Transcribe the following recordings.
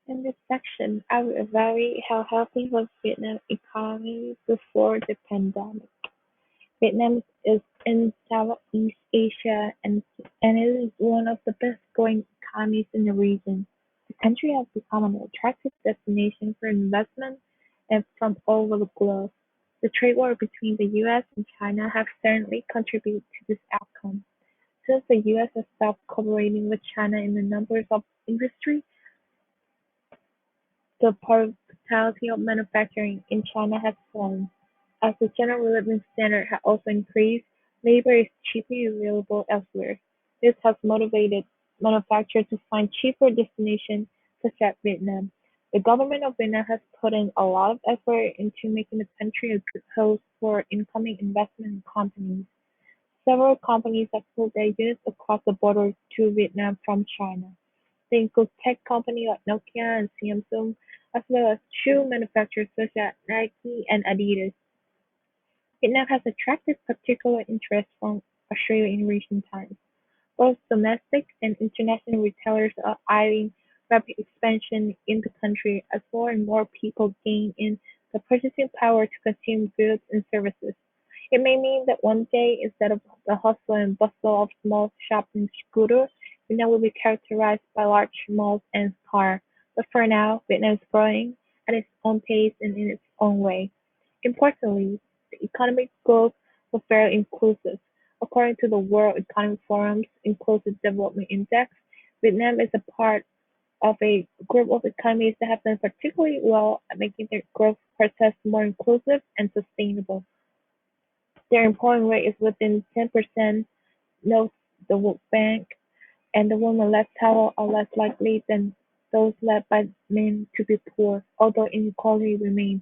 In this section, I will evaluate how healthy was Vietnam's economy before the pandemic. Vietnam is in Southeast Asia and it is one of the best growing economies in the region. The country has become an attractive destination for investment and from all over the globe. The trade war between the US and China have certainly contributed to this outcome. Since the US has stopped cooperating with China in a number of industries, the portability of manufacturing in China has fallen. As the general living standard has also increased, labor is cheaply available elsewhere. This has motivated manufacturers to find cheaper destinations such as Vietnam. The government of Vietnam has put in a lot of effort into making the country a good host for incoming investment companies. Several companies have pulled their units across the border to Vietnam from China. They include tech companies like Nokia and Samsung, as well as shoe manufacturers such as Nike and Adidas. Vietnam has attracted particular interest from Australia in recent times. Both domestic and international retailers are eyeing rapid expansion in the country as more and more people gain in the purchasing power to consume goods and services. It may mean that one day, instead of the hustle and bustle of small shops and scooters, Vietnam will be characterized by large malls and cars. But for now, Vietnam is growing at its own pace and in its own way. Importantly, the economic growth was very inclusive. According to the World Economic Forum's Inclusive Development Index, Vietnam is a part of a group of economies that have done particularly well at making their growth process more inclusive and sustainable. Their employment rate is within 10%, notes the World Bank, and the women less talented are less likely than those led by men to be poor, although inequality remains.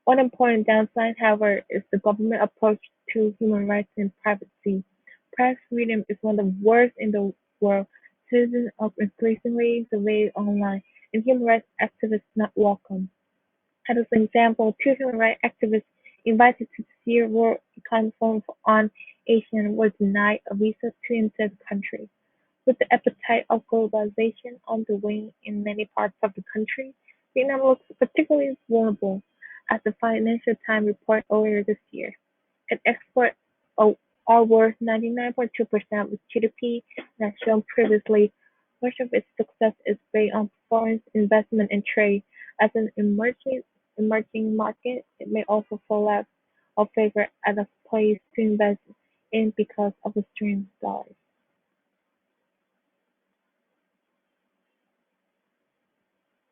One important downside, however, is the government approach to human rights and privacy. Press freedom is one of the worst in the world. Citizens are increasingly surveilled online, and human rights activists not welcome. As an example, two human rights activists invited to the World Economic Forum on Asia were denied a visa to enter the country. With the appetite of globalization on the wane in many parts of the country, Vietnam looks particularly vulnerable, as the Financial Times reported earlier this year. Its exports are worth 99.2% of its GDP, and as shown previously, much of its success is based on foreign investment and trade. As an emerging market, it may also fall out of favor as a place to invest in because of the strength of dollars.